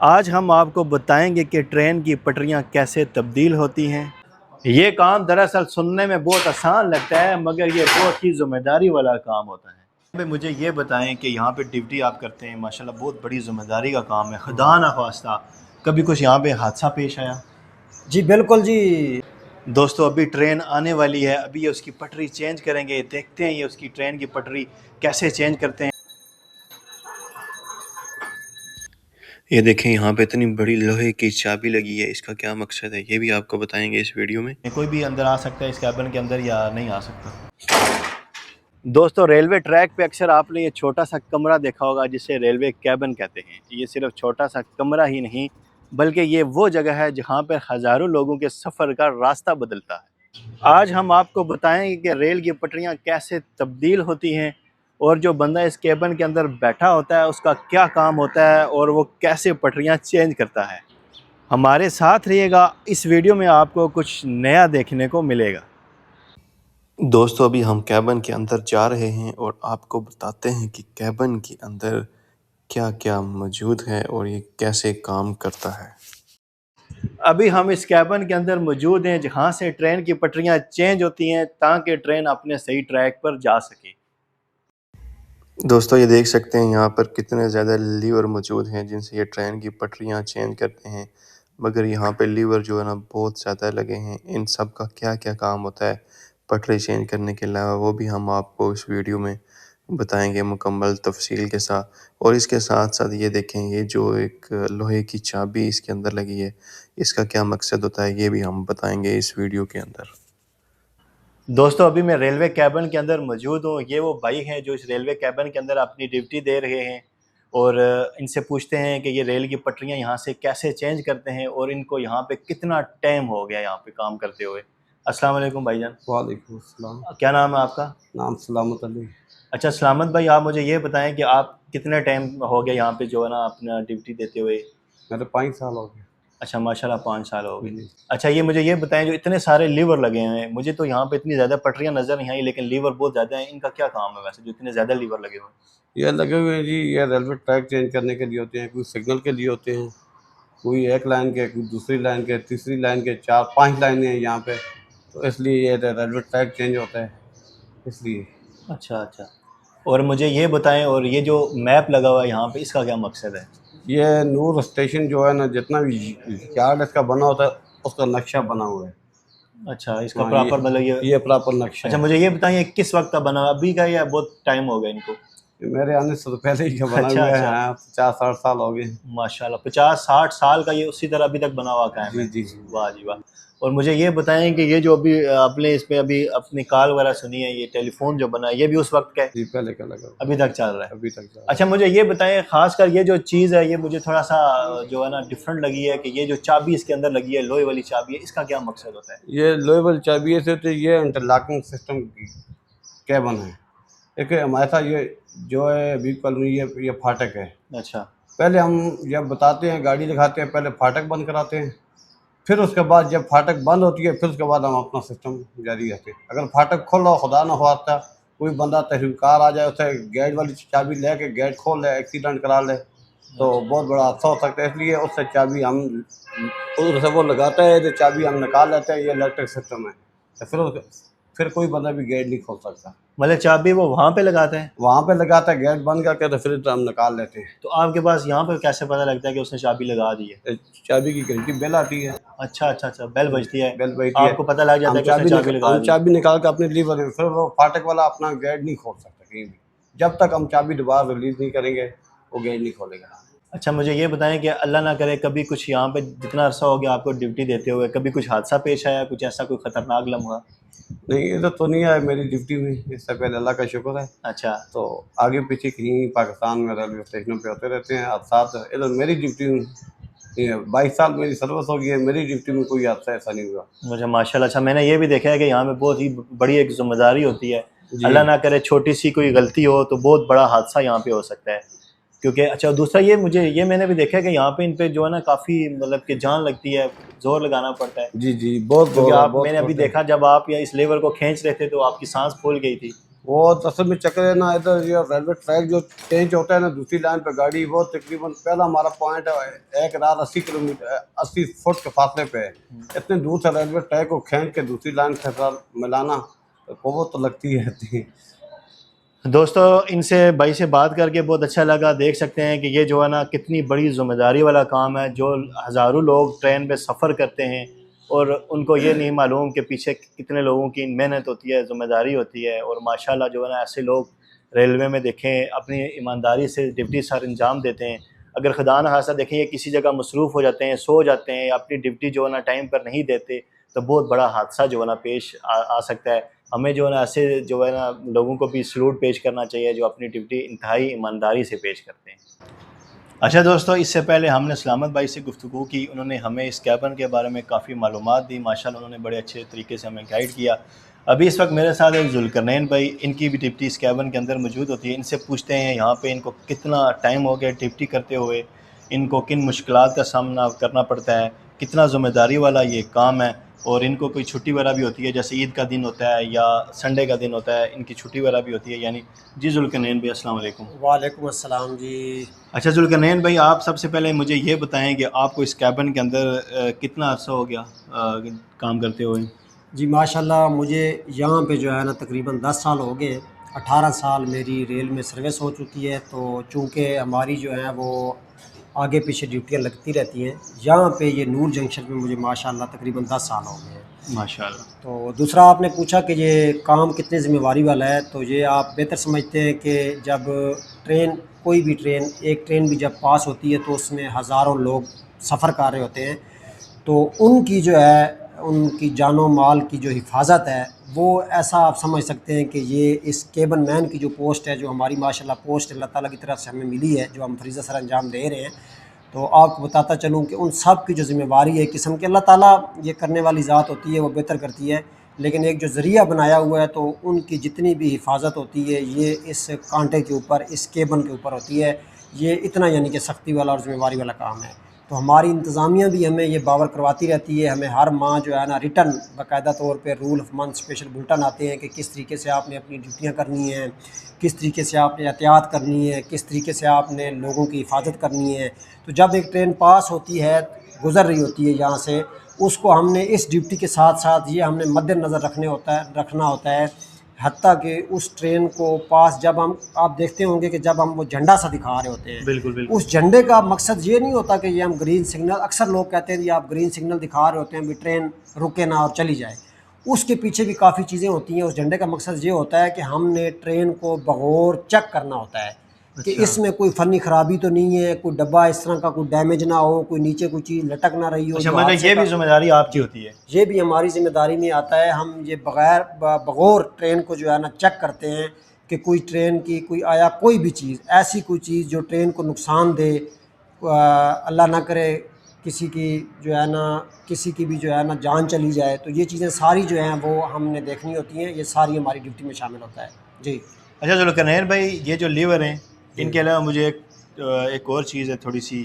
आज हम आपको बताएंगे कि ट्रेन की पटरियां कैसे तब्दील होती हैं। ये काम दरअसल सुनने में बहुत आसान लगता है मगर ये बहुत ही ज़िम्मेदारी वाला काम होता है। भाई मुझे ये बताएं कि यहाँ पे ड्यूटी आप करते हैं, माशाल्लाह बहुत बड़ी ज़िम्मेदारी का काम है। खुदा ना खास्ता कभी कुछ यहाँ पे हादसा पेश आया? जी बिल्कुल जी। दोस्तों अभी ट्रेन आने वाली है, अभी ये उसकी पटरी चेंज करेंगे। देखते हैं ये उसकी ट्रेन की पटरी कैसे चेंज करते हैं। ये देखें यहाँ पे इतनी बड़ी लोहे की चाबी लगी है, इसका क्या मकसद है ये भी आपको बताएंगे इस वीडियो में। कोई भी अंदर आ सकता है इस कैबिन के अंदर या नहीं आ सकता। दोस्तों रेलवे ट्रैक पे अक्सर आपने ये छोटा सा कमरा देखा होगा जिसे रेलवे कैबिन कहते हैं। ये सिर्फ छोटा सा कमरा ही नहीं बल्कि ये वो जगह है जहाँ पर हज़ारों लोगों के सफ़र का रास्ता बदलता है। आज हम आपको बताएंगे कि रेल की पटरियाँ कैसे तब्दील होती हैं और जो बंदा इस केबिन के अंदर बैठा होता है उसका क्या काम होता है और वो कैसे पटरियाँ चेंज करता है। हमारे साथ रहिएगा, इस वीडियो में आपको कुछ नया देखने को मिलेगा। दोस्तों अभी हम केबिन के अंदर जा रहे हैं और आपको बताते हैं कि केबिन के अंदर क्या क्या मौजूद है और ये कैसे काम करता है। अभी हम इस केबिन के अंदर मौजूद हैं जहाँ से ट्रेन की पटरियाँ चेंज होती हैं ताकि ट्रेन अपने सही ट्रैक पर जा सके। दोस्तों ये देख सकते हैं यहाँ पर कितने ज़्यादा लीवर मौजूद हैं जिनसे ये ट्रेन की पटरियाँ चेंज करते हैं। मगर यहाँ पे लीवर जो है ना बहुत ज़्यादा लगे हैं। इन सब का क्या क्या काम होता है पटरी चेंज करने के अलावा वो भी हम आपको इस वीडियो में बताएंगे मुकम्मल तफसील के साथ। और इसके साथ साथ ये देखें ये जो एक लोहे की चाबी इसके अंदर लगी है, इसका क्या मकसद होता है ये भी हम बताएंगे इस वीडियो के अंदर। दोस्तों अभी मैं रेलवे कैबिन के अंदर मौजूद हूँ। ये वो भाई हैं जो इस रेलवे कैबिन के अंदर अपनी ड्यूटी दे रहे हैं और इनसे पूछते हैं कि ये रेल की पटरियाँ यहाँ से कैसे चेंज करते हैं और इनको यहाँ पे कितना टाइम हो गया यहाँ पे काम करते हुए। अस्सलाम वालेकुम भाईजान। वालेकुम अस्सलाम। क्या नाम है आपका? नाम सलामत अली। अच्छा सलामत भाई, आप मुझे ये बताएं कि आप कितने टाइम हो गया यहाँ पे जो है ना अपना ड्यूटी देते हुए? मेरे 5 साल हो गए। अच्छा माशाल्लाह 5 साल हो गए। जी। अच्छा ये मुझे ये बताएं जो इतने सारे लीवर लगे हैं, मुझे तो यहाँ पे इतनी ज़्यादा पटरियाँ नज़र नहीं आई लेकिन लीवर बहुत ज़्यादा हैं, इनका क्या काम है वैसे जो इतने ज़्यादा लीवर लगे हुए हैं? ये लगे हुए हैं जी, ये रेलवे ट्रैक चेंज करने के लिए होते हैं, कोई सिग्नल के लिए होते हैं, कोई एक लाइन के, कोई दूसरी लाइन के, तीसरी लाइन के, 4-5 लाइनें हैं यहाँ पे, तो इसलिए ये रेलवे ट्रैक चेंज होता है इसलिए। अच्छा अच्छा। और मुझे ये बताएं और ये जो मैप लगा हुआ है यहाँ पे इसका क्या मकसद है? ये नूर स्टेशन जो है ना, जितना भी यार्ड इसका बना होता है उसका नक्शा बना हुआ है। अच्छा इसका हाँ, प्रॉपर मतलब ये प्रॉपर नक्शा अच्छा है। मुझे ये बताइए किस वक्त का बना हुआ, अभी का या बहुत टाइम हो गया इनको? मेरे आने से तो पहले ही बना अच्छा हुआ है। अच्छा। हाँ, 50-60 साल हो गए। माशाल्लाह 50-60 साल का ये उसी तरह अभी तक बना हुआ कायम जी है। जी जी। वाह जी वाह। और मुझे ये बताएं कि ये जो अभी आपने इसमें अभी अपनी कॉल वगैरह सुनी है, ये टेलीफोन जो बना है ये भी उस वक्त का है? जी पहले का लगा हुआ। अभी तक चल रहा है? अभी तक जा रहा अच्छा मुझे ये बताएं खासकर ये जो चीज़ है ये मुझे थोड़ा सा जो है ना डिफरेंट लगी है कि ये जो चाबी इसके अंदर लगी है लोहे वाली चाबी है, इसका क्या मकसद होता है? है। ये लोएबल चाबी से तो ये इंटरलॉकिंग सिस्टम की केबन है। एक हमारे साथ ये जो है व्हीकल में ये फाटक है। अच्छा पहले हम जब बताते हैं, गाड़ी दिखाते हैं, पहले फाटक बंद कराते हैं, फिर उसके बाद जब फाटक बंद होती है फिर उसके बाद हम अपना सिस्टम जारी रहते हैं। अगर फाटक खोलो, खुदा न खास्ता कोई बंदा तहरीकार आ जाए, उसे गेट वाली चाबी लेके गेट खोल ले, एक्सीडेंट करा ले तो बहुत बड़ा हादसा हो सकता है। इसलिए उससे चाबी हम उधर से वो लगाता है तो चाबी हम निकाल लेते हैं। ये इलेक्ट्रिक सिस्टम है तो फिर कोई बंदा भी गेट नहीं खोल सकता। मतलब चाबी वो वहाँ पे लगाते हैं? वहाँ पे लगाता है, गेट बंद करके तो फिर तो हम निकाल लेते हैं। तो आपके पास यहाँ पे कैसे पता लगता है कि उसने चाबी लगा दी है? चाबी की घंटी बेल आती है। अच्छा अच्छा अच्छा, बेल बजती है, बेल बजती है, आपको पता लग जाता है कि उसने चाबी लगा हम दी। चाबी निकाल के अपने लीवर में, फिर वो फाटक वाला अपना गेट नहीं खोल सकता कहीं भी। जब तक हम चाबी दोबारा रिलीज नहीं करेंगे वो गेट नहीं खोलेगा। अच्छा मुझे ये बताएं कि अल्लाह ना करे कभी कुछ यहाँ पे जितना अरसा हो गया आपको ड्यूटी देते हुए कभी कुछ हादसा पेश आया, कुछ ऐसा कोई ख़तरनाक लम्हा? नहीं, इधर तो नहीं आया मेरी ड्यूटी में, इससे पहले अल्लाह का शुक्र है। अच्छा तो आगे पीछे कहीं पाकिस्तान में रेलवे स्टेशनों पे होते रहते हैं हादसा। इधर मेरी ड्यूटी में 22 साल मेरी सर्विस हो गई है, मेरी ड्यूटी में कोई हादसा ऐसा नहीं हुआ। मुझे माशाल्लाह। अच्छा मैंने ये भी देखा है कि यहाँ पे बहुत ही बड़ी एक जिम्मेदारी होती है, जी अल्लाह ना करे छोटी सी कोई गलती हो तो बहुत बड़ा हादसा यहाँ पे हो सकता है। क्योंकि अच्छा दूसरा ये मैंने भी देखा है कि यहाँ पे इन पे जो है ना काफ़ी मतलब कि जान लगती है, ज़ोर लगाना पड़ता है। जी जी, बहुत क्योंकि जोर है, आप बहुत मैंने अभी जोर है। देखा जब आप या इस लेवर को खींच रहे थे तो आपकी सांस फूल गई थी। वो असल में चक्कर है ना, इधर ये रेलवे ट्रैक जो चेंज होता है ना दूसरी लाइन पे गाड़ी, वो तकरीबन पहला हमारा पॉइंट है एक रात 80 किलोमीटर 80 फुट के फासले पे है। इतने दूर से रेलवे ट्रैक को खींच के दूसरी लाइन के साथ मिलाना तो क़ुव्वत तो लगती है रहती। दोस्तों इनसे भाई से बात करके बहुत अच्छा लगा। देख सकते हैं कि ये जो है ना कितनी बड़ी ज़िम्मेदारी वाला काम है, जो हज़ारों लोग ट्रेन में सफ़र करते हैं और उनको ये नहीं मालूम कि पीछे कितने लोगों की मेहनत होती है, ज़िम्मेदारी होती है। और माशाल्लाह जो है ना ऐसे लोग रेलवे में देखें अपनी ईमानदारी से ड्यूटी सर अंजाम देते हैं। अगर खुदा न खास्ता देखें ये किसी जगह मसरूफ़ हो जाते हैं, सो जाते हैं, अपनी ड्यूटी जो है ना टाइम पर नहीं देते, तो बहुत बड़ा हादसा जो है ना पेश आ सकता है। हमें जो है ना ऐसे जो है ना लोगों को भी सलूट पेश करना चाहिए जो अपनी ड्यूटी इंतहाई ईमानदारी से पेश करते हैं। अच्छा दोस्तों, इससे पहले हमने सलामत भाई से गुफ्तगू की, उन्होंने हमें इस कैबन के बारे में काफ़ी मालूमात दी। माशाल्लाह उन्होंने बड़े अच्छे तरीके से हमें गाइड किया। अभी इस वक्त मेरे साथ एक जुल्करनैन भाई, इनकी भी ड्यूटी इस कैबन के अंदर मौजूद होती है। इनसे पूछते हैं यहाँ पे इनको कितना टाइम हो गया ड्यूटी करते हुए, इनको किन मुश्किलात का सामना करना पड़ता है, कितना ज़िम्मेदारी वाला ये काम है, और इनको कोई छुट्टी वगैरह भी होती है, जैसे ईद का दिन होता है या संडे का दिन होता है, इनकी छुट्टी वगैरह भी होती है। यानी जी जुल्करनैन भाई अस्सलाम वालेकुम। वालेकुम अस्सलाम जी। अच्छा जुल्करनैन भाई, आप सबसे पहले मुझे ये बताएं कि आपको इस कैबिन के अंदर कितना अर्सा हो गया काम करते हुए? जी माशाल्लाह मुझे यहाँ पे जो है ना तकरीबन 10 साल हो गए। 18 साल मेरी रेल में सर्विस हो चुकी है। तो चूँकि हमारी जो है वो आगे पीछे ड्यूटियाँ लगती रहती हैं, यहाँ पे ये नूर जंक्शन में मुझे माशाल्लाह तकरीबन 10 साल हो गए हैं। माशाल्लाह। तो दूसरा आपने पूछा कि ये काम कितने ज़िम्मेवारी वाला है, तो ये आप बेहतर समझते हैं कि जब ट्रेन कोई भी ट्रेन एक ट्रेन भी जब पास होती है तो उसमें हज़ारों लोग सफ़र कर रहे होते हैं, तो उनकी जो है उनकी जानो माल की जो हिफाजत है वो ऐसा आप समझ सकते हैं कि ये इस केबन मैन की जो पोस्ट है, जो हमारी माशाल्लाह पोस्ट अल्लाह ताला की तरफ से हमें मिली है, जो हम फरीज़ा सर अंजाम दे रहे हैं, तो आपको बताता चलूँ कि उन सब की जो ज़िम्मेवारी है किस्म की अल्लाह ताला ये करने वाली ज़ात होती है, वो बेहतर करती है। लेकिन एक जो ज़रिया बनाया हुआ है तो उनकी जितनी भी हिफाजत होती है ये इस कांटे के ऊपर, इस केबन के ऊपर होती है। ये इतना यानी कि सख्ती वाला और ज़िम्मेवारी वाला काम है। तो हमारी इंतज़ामिया भी हमें ये बावर करवाती रहती है। हमें हर माह जो है ना रिटर्न बाकायदा तौर पे rule of month special bulletin आते हैं कि किस तरीके से आपने अपनी ड्यूटियाँ करनी हैं, किस तरीके से आपने एहतियात करनी है, किस तरीके से आपने लोगों की हिफाजत करनी है। तो जब एक ट्रेन पास होती है, गुज़र रही होती है यहाँ से, उसको हमने इस ड्यूटी के साथ साथ ये हमने मद्देनज़र रखना होता है। हत्ता कि उस ट्रेन को पास जब हम आप देखते होंगे कि जब हम वो झंडा सा दिखा रहे होते हैं, बिल्कुल बिल्कुल। उस झंडे का मकसद ये नहीं होता कि ये हम ग्रीन सिग्नल, अक्सर लोग कहते हैं जी आप ग्रीन सिग्नल दिखा रहे होते हैं भी ट्रेन रुके ना और चली जाए। उसके पीछे भी काफ़ी चीज़ें होती हैं। उस झंडे का मकसद ये होता है कि हमने ट्रेन को बगौर चेक करना होता है कि इसमें कोई फ़नी ख़राबी तो नहीं है, कोई डब्बा इस तरह का कोई डैमेज ना हो, कोई नीचे कोई चीज़ लटक ना रही हो। अच्छा, मतलब ये भी जिम्मेदारी आपकी होती है? ये भी हमारी ज़िम्मेदारी में आता है। हम ये बगौर ट्रेन को जो है ना चेक करते हैं कि कोई ट्रेन की कोई भी चीज़, ऐसी कोई चीज़ जो ट्रेन को नुकसान दे, अल्लाह ना करे किसी की जो है ना किसी की भी जो है ना जान चली जाए, तो ये चीज़ें सारी जो हैं वो हमने देखनी होती हैं। ये सारी हमारी ड्यूटी में शामिल होता है जी। अच्छा चलो कन्हैया भाई, ये जो लीवर हैं इनके अलावा मुझे एक और चीज़ है थोड़ी सी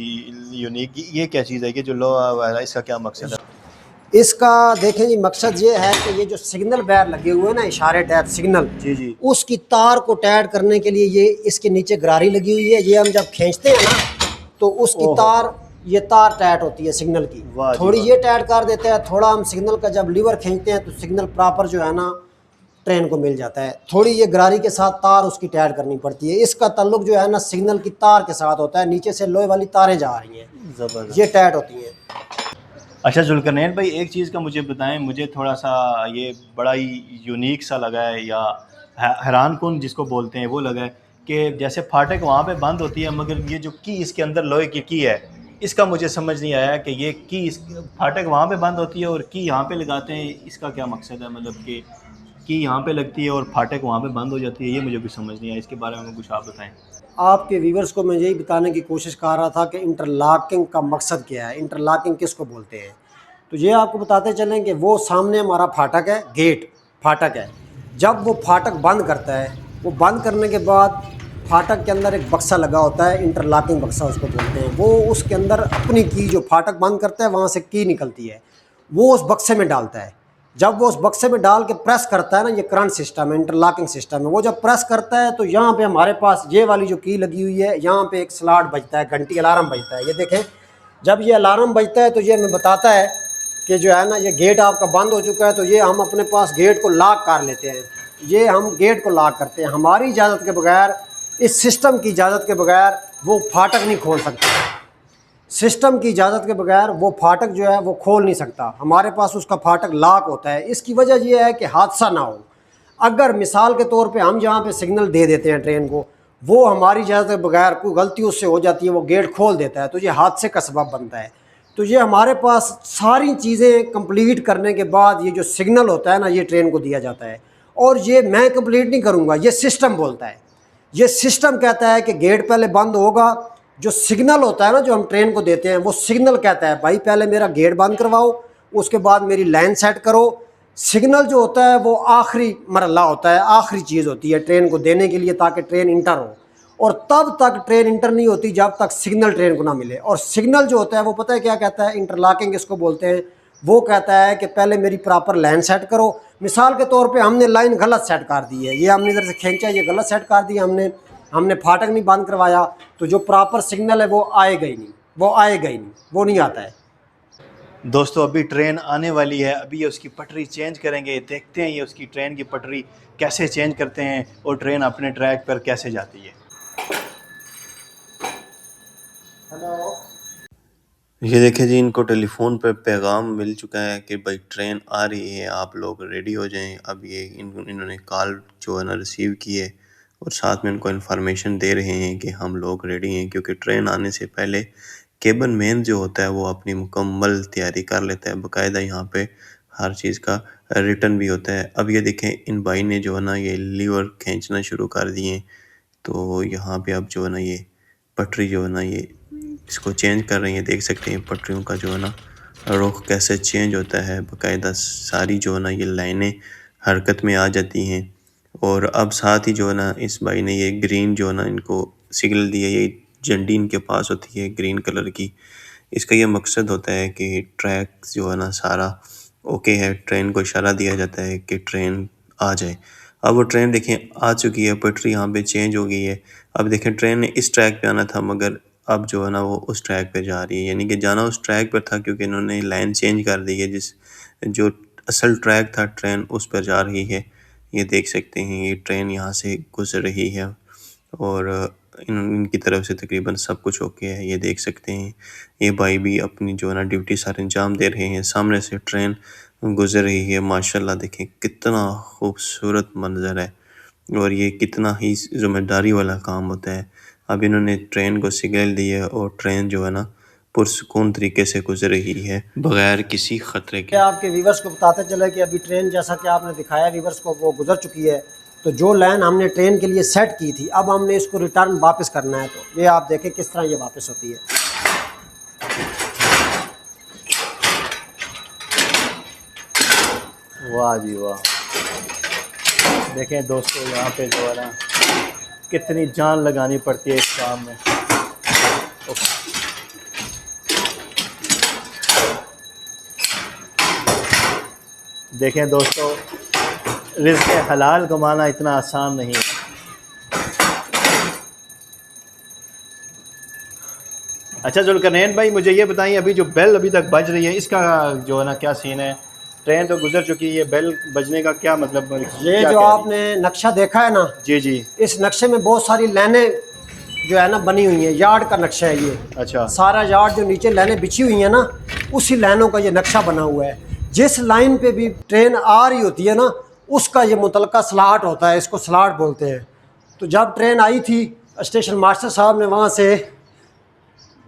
यूनिक, ये क्या चीज़ है कि जो लोहा है, इसका क्या मकसद है? इसका देखें जी, मकसद ये है कि ये जो सिग्नल बैर लगे हुए हैं ना, इशारे टाइप सिग्नल, जी जी, उसकी तार को टाइट करने के लिए ये इसके नीचे गरारी लगी हुई है। ये हम जब खींचते हैं ना तो उसकी तार, ये तार टाइट होती है सिग्नल की, थोड़ी ये टाइट कर देते हैं। थोड़ा हम सिग्नल का जब लीवर खींचते हैं तो सिग्नल प्रॉपर जो है ना ट्रेन को मिल जाता है। थोड़ी ये गरारी के साथ तार उसकी टाइट करनी पड़ती है। इसका ताल्लुक जो है ना सिग्नल की तार के साथ होता है। नीचे से लोहे वाली तारें जा रही हैं, ज़बरदस्त, ये टाइट होती हैं। अच्छा जुल्करनैन भाई, एक चीज़ का मुझे बताएं, मुझे थोड़ा सा ये बड़ा ही यूनिक सा लगा है या हैरान कुन जिसको बोलते हैं वो लगा है कि जैसे फाटक वहाँ पे बंद होती है, मगर ये जो की इसके अंदर लोहे की है, इसका मुझे समझ नहीं आया कि ये की इस फाटक वहाँ पे बंद होती है और की यहाँ पे लगाते हैं, इसका क्या मकसद है? मतलब कि की यहाँ पे लगती है और फाटक वहाँ पे बंद हो जाती है, ये मुझे कुछ समझ नहीं आया। इसके बारे में कुछ आप बताएं। आपके व्यूवर्स को मैं यही बताने की कोशिश कर रहा था कि इंटरलॉकिंग का मकसद क्या है, इंटरलॉकिंग किसको बोलते हैं। तो ये आपको बताते चलें कि वो सामने हमारा फाटक है, गेट फाटक है। जब वो फाटक बंद करता है, वो बंद करने के बाद फाटक के अंदर एक बक्सा लगा होता है, इंटरलॉकिंग बक्सा उसको बोलते हैं। वो उसके अंदर अपनी की जो फाटक बंद करता है वहाँ से की निकलती है, वो उस बक्से में डालता है। जब वो उस बक्से में डाल के प्रेस करता है ना, ये करंट सिस्टम है, इंटरलॉकिंग सिस्टम है, वो जब प्रेस करता है तो यहाँ पे हमारे पास ये वाली जो की लगी हुई है, यहाँ पे एक स्लॉट बजता है, घंटी अलार्म बजता है। ये देखें, जब ये अलार्म बजता है तो ये हमें बताता है कि जो है ना ये गेट आपका बंद हो चुका है। तो ये हम अपने पास गेट को लॉक कर लेते हैं, ये हम गेट को लॉक करते हैं। हमारी इजाज़त के बगैर, इस सिस्टम की इजाज़त के बगैर वो फाटक नहीं खोल सकता। सिस्टम की इजाज़त के बगैर वो फाटक जो है वो खोल नहीं सकता, हमारे पास उसका फाटक लॉक होता है। इसकी वजह यह है कि हादसा ना हो। अगर मिसाल के तौर पे हम जहाँ पे सिग्नल दे देते हैं ट्रेन को, वो हमारी इजाज़त के बगैर कोई गलती उससे हो जाती है, वो गेट खोल देता है, तो ये हादसे का सबब बनता है। तो ये हमारे पास सारी चीज़ें कंप्लीट करने के बाद ये जो सिग्नल होता है ना, ये ट्रेन को दिया जाता है। और ये मैं कंप्लीट नहीं करूँगा, ये सिस्टम बोलता है। ये सिस्टम कहता है कि गेट पहले बंद होगा। जो सिग्नल होता है ना, जो हम ट्रेन को देते हैं, वो सिग्नल कहता है भाई पहले मेरा गेट बंद करवाओ, उसके बाद मेरी लाइन सेट करो। सिग्नल जो होता है वो आखिरी मरहला होता है, आखिरी चीज़ होती है ट्रेन को देने के लिए, ताकि ट्रेन इंटर हो। और तब तक ट्रेन इंटर नहीं होती जब तक सिग्नल ट्रेन को ना मिले। और सिग्नल जो होता है वो पता है क्या कहता है, इंटरलॉकिंग इसको बोलते हैं। वो कहता है कि पहले मेरी प्रॉपर लाइन सेट करो। मिसाल के तौर पे हमने लाइन गलत सेट कर दी है, ये हमने इधर से खींचा, ये गलत सेट कर दिया हमने फाटक नहीं बंद करवाया, तो जो प्रॉपर सिग्नल है वो आएगा ही नहीं, वो नहीं आता है। दोस्तों अभी ट्रेन आने वाली है, अभी ये उसकी पटरी चेंज करेंगे। देखते हैं ये उसकी ट्रेन की पटरी कैसे चेंज करते हैं और ट्रेन अपने ट्रैक पर कैसे जाती है। हेलो, ये देखें जी, इनको टेलीफोन पर पैगाम मिल चुका है कि भाई ट्रेन आ रही है, आप लोग रेडी हो जाएं। अब ये इन्होंने कॉल जो है ना रिसीव की है और साथ में इनको इन्फॉर्मेशन दे रहे हैं कि हम लोग रेडी हैं, क्योंकि ट्रेन आने से पहले केबिन मैन जो होता है वो अपनी मुकम्मल तैयारी कर लेता है। बाकायदा यहाँ पे हर चीज़ का रिटर्न भी होता है। अब ये देखें, इन भाई ने जो है ना ये लीवर खींचना शुरू कर दिए, तो यहाँ पे अब जो है ना ये पटरी जो है ना ये इसको चेंज कर रही है। देख सकते हैं पटरियों का जो है ना रुख कैसे चेंज होता है, बाकायदा सारी जो है ना ये लाइनें हरकत में आ जाती हैं। और अब साथ ही जो है ना इस भाई ने ये ग्रीन जो है ना इनको सिग्नल दिया, ये झंडी इनके पास होती है ग्रीन कलर की। इसका ये मकसद होता है कि ट्रैक जो है ना सारा ओके है, ट्रेन को इशारा दिया जाता है कि ट्रेन आ जाए। अब वो ट्रेन देखें आ चुकी है, पटरी यहाँ पे चेंज हो गई है। अब देखें ट्रेन ने इस ट्रैक पे आना था, मगर अब जो है ना वो उस ट्रैक पे जा रही है, यानी कि जाना उस ट्रैक पर था, क्योंकि इन्होंने लाइन चेंज कर दी है। जो असल ट्रैक था ट्रेन उस पर जा रही है। ये देख सकते हैं ये ट्रेन यहाँ से गुजर रही है और इनकी तरफ से तकरीबन सब कुछ ओके है। ये देख सकते हैं ये भाई भी अपनी जो है ना ड्यूटी सारे अंजाम दे रहे हैं। सामने से ट्रेन गुजर रही है, माशाल्लाह देखें कितना खूबसूरत मंजर है और ये कितना ही जिम्मेदारी वाला काम होता है। अब इन्होंने ट्रेन को सिग्नल दिया और ट्रेन जो है ना पुरसुकून तरीके से गुजर रही है बगैर किसी ख़तरे के। आपके व्यूवर्स को बताते चले कि अभी ट्रेन जैसा कि आपने दिखाया व्यूवर्स को वो गुजर चुकी है। तो जो लाइन हमने ट्रेन के लिए सेट की थी, अब हमने इसको रिटर्न वापस करना है। तो ये आप देखें किस तरह ये वापस होती है। वाह जी वाह, देखें दोस्तों यहाँ पे जो है ना कितनी जान लगानी पड़ती है इस काम में। देखें दोस्तों, रिज़्क़ हलाल कमाना इतना आसान नहीं है। अच्छा जुल्करनैन भाई, मुझे ये बताइए अभी जो बेल अभी तक बज रही है इसका जो है ना क्या सीन है? ट्रेन तो गुजर चुकी है, बेल बजने का क्या मतलब? ये जो आपने नक्शा देखा है ना, जी जी, इस नक्शे में बहुत सारी लाइनें जो है ना बनी हुई हैं। यार्ड का नक्शा है ये। अच्छा, सारा यार्ड जो नीचे लाइनें बिछी हुई हैं ना, उसी लाइनों का ये नक्शा बना हुआ है। जिस लाइन पे भी ट्रेन आ रही होती है ना, उसका ये मुतलका स्लॉट होता है, इसको स्लॉट बोलते हैं। तो जब ट्रेन आई थी, स्टेशन मास्टर साहब ने वहाँ से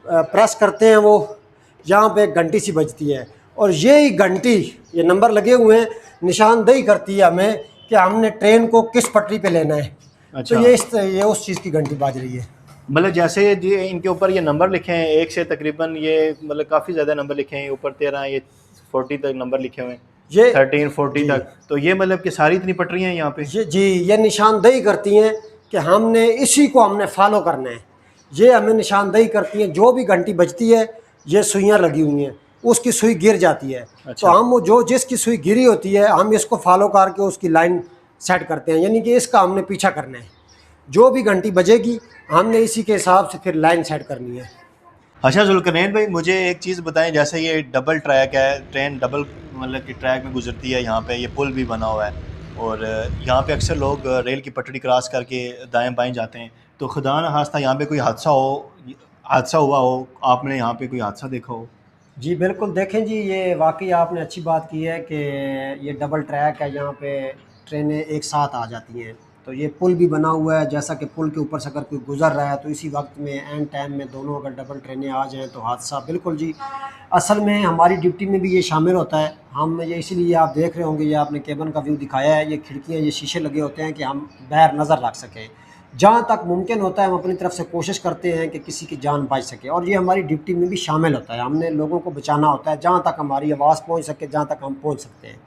प्रेस करते हैं, वो यहाँ पे एक घंटी सी बजती है और यही घंटी, ये नंबर लगे हुए हैं, निशानदेही करती है हमें कि हमने ट्रेन को किस पटरी पे लेना है। अच्छा। तो ये उस चीज़ की घंटी बाज रही है। मतलब जैसे ये इनके ऊपर ये नंबर लिखे हैं, एक से तकरीबन ये मतलब काफ़ी ज़्यादा नंबर लिखे हैं, ऊपर 13 ये 40 तक नंबर लिखे हुए हैं, ये 13 40 तक। तो ये मतलब कि सारी इतनी पटरियाँ हैं यहाँ पे? ये निशानदेही करती हैं कि हमने इसी को हमने फॉलो करना है। ये हमें निशानदेही करती हैं, जो भी घंटी बजती है ये सुइयाँ लगी हुई हैं। उसकी सुई गिर जाती है। अच्छा। तो हम वो जो जिसकी सुई गिरी होती है हम इसको फॉलो करके उसकी लाइन सेट करते हैं, यानी कि इसका हमने पीछा करना है। जो भी घंटी बजेगी हमने इसी के हिसाब से फिर लाइन सेट करनी है। अच्छा जुल्करनैन भाई, मुझे एक चीज़ बताएं, जैसे ये डबल ट्रैक है, ट्रेन डबल मतलब कि ट्रैक में गुजरती है, यहाँ पे ये पुल भी बना हुआ है और यहाँ पे अक्सर लोग रेल की पटड़ी क्रॉस करके दाएं बाएं जाते हैं, तो खुदा न खास्ता यहाँ पे कोई हादसा हुआ हो, आपने यहाँ पे कोई हादसा देखा हो? जी बिल्कुल, देखें जी, ये वाकई आपने अच्छी बात की है कि ये डबल ट्रैक है, यहाँ पे ट्रेनें एक साथ आ जाती हैं। तो ये पुल भी बना हुआ है, जैसा कि पुल के ऊपर से अगर कोई गुज़र रहा है तो इसी वक्त में एंड टाइम में दोनों अगर डबल ट्रेनें आ जाएँ तो हादसा बिल्कुल जी। असल में हमारी ड्यूटी में भी ये शामिल होता है। हम ये इसीलिए आप देख रहे होंगे, ये आपने केबिन का व्यू दिखाया है, ये खिड़कियाँ, ये शीशे लगे होते हैं कि हम बाहर नज़र रख सकें। जहाँ तक मुमकिन होता है हम अपनी तरफ से कोशिश करते हैं कि किसी की जान बच सके, और ये हमारी ड्यूटी में भी शामिल होता है। हमने लोगों को बचाना होता है, जहाँ तक हमारी आवाज़ पहुँच सके, जहाँ तक हम पहुँच सकते हैं।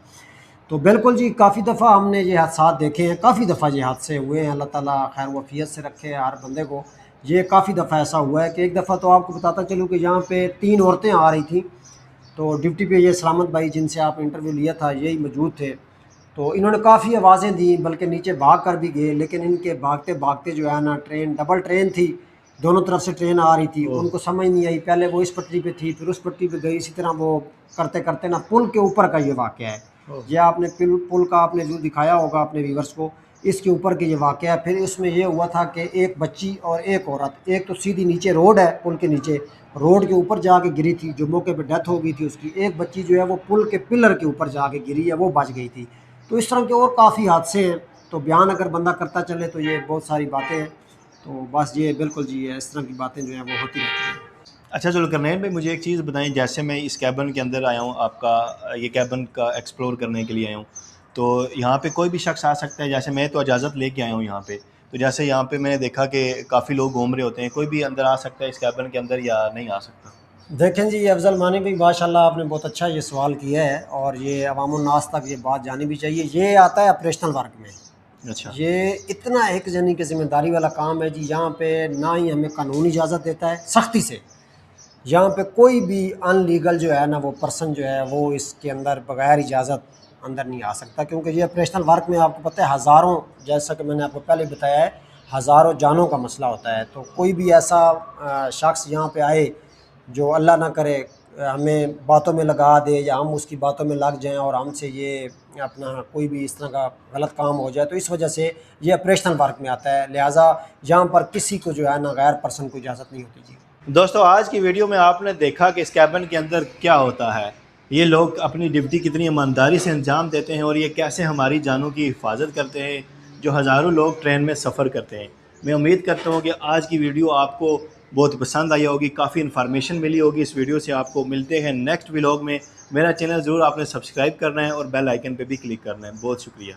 तो बिल्कुल जी, काफ़ी दफ़ा हमने ये हादसा देखे हैं, काफ़ी दफ़ा ये हादसे हुए हैं। अल्लाह ताला खैर वफ़ियत से रखे हर बंदे को। ये काफ़ी दफ़ा ऐसा हुआ है कि एक दफ़ा तो आपको बताता चलूँ कि यहाँ पे 3 औरतें आ रही थी, तो ड्यूटी पे ये सलामत भाई जिनसे आप इंटरव्यू लिया था यही मौजूद थे। तो इन्होंने काफ़ी आवाज़ें दी, बल्कि नीचे भाग कर भी गए, लेकिन इनके भागते भागते जो है ना, ट्रेन डबल ट्रेन थी, दोनों तरफ से ट्रेन आ रही थी, उनको समझ नहीं आई। पहले वो इस पटरी पे थी, फिर उस पटरी पे गई, इसी तरह वो करते करते ना पुल के ऊपर का ये वाक़या है। ये आपने पुल का आपने जो दिखाया होगा अपने व्यूअर्स को, इसके ऊपर के ये वाक़या है। फिर इसमें ये हुआ था कि एक बच्ची और एक औरत, एक तो सीधी नीचे रोड है, पुल के नीचे रोड के ऊपर जाके गिरी थी, जो मौके पे डेथ हो गई थी उसकी। एक बच्ची जो है वो पुल के पिलर के ऊपर जाके गिरी है, वो बच गई थी। तो इस तरह के और काफ़ी हादसे हैं, तो बयान अगर बंदा करता चले तो ये बहुत सारी बातें हैं। तो बस ये बिल्कुल जी, ये इस तरह की बातें जो हैं वो होती रहती हैं। अच्छा जुल्करनैन भाई, मुझे एक चीज़ बताएं, जैसे मैं इस कैबिन के अंदर आया हूँ, आपका ये कैबिन का एक्सप्लोर करने के लिए आया हूँ, तो यहाँ पे कोई भी शख्स आ सकता है? जैसे मैं तो इजाज़त लेके आया हूँ यहाँ पे, तो जैसे यहाँ पे मैंने देखा कि काफ़ी लोग घूम रहे होते हैं, कोई भी अंदर आ सकता है इस कैबिन के अंदर या नहीं आ सकता? देखें जी, अफ़ज़ल मानी भाई, माशाल्लाह आपने बहुत अच्छा ये सवाल किया है, और ये अवामुन्नास तक ये बात जानी भी चाहिए। ये आता है ऑपरेशनल वर्क में। अच्छा। ये इतना एक यानी कि ज़िम्मेदारी वाला काम है जी। यहाँ पे ना ही हमें कानून इजाज़त देता है सख्ती से, यहाँ पे कोई भी अनलीगल जो है ना वो पर्सन जो है वो इसके अंदर बगैर इजाज़त अंदर नहीं आ सकता, क्योंकि ये ऑपरेशनल वर्क में आपको पता है हज़ारों, जैसा कि मैंने आपको पहले बताया है, हज़ारों जानों का मसला होता है। तो कोई भी ऐसा शख्स यहाँ पे आए जो अल्लाह ना करे हमें बातों में लगा दे, या हम उसकी बातों में लग जाएं और हमसे ये अपना कोई भी इस तरह का गलत काम हो जाए, तो इस वजह से ये ऑपरेशनल वर्क में आता है। लिहाजा यहाँ पर किसी को जो है ना गैर पर्सन को इजाज़त नहीं होती जी। दोस्तों, आज की वीडियो में आपने देखा कि इस कैबिन के अंदर क्या होता है, ये लोग अपनी ड्यूटी कितनी ईमानदारी से अंजाम देते हैं और ये कैसे हमारी जानों की हिफाजत करते हैं, जो हज़ारों लोग ट्रेन में सफ़र करते हैं। मैं उम्मीद करता हूँ कि आज की वीडियो आपको बहुत पसंद आई होगी, काफ़ी इन्फॉर्मेशन मिली होगी इस वीडियो से आपको। मिलते हैं नेक्स्ट व्लॉग में। मेरा चैनल ज़रूर आपने सब्सक्राइब करना है और बेल आइकन पे भी क्लिक करना है। बहुत शुक्रिया।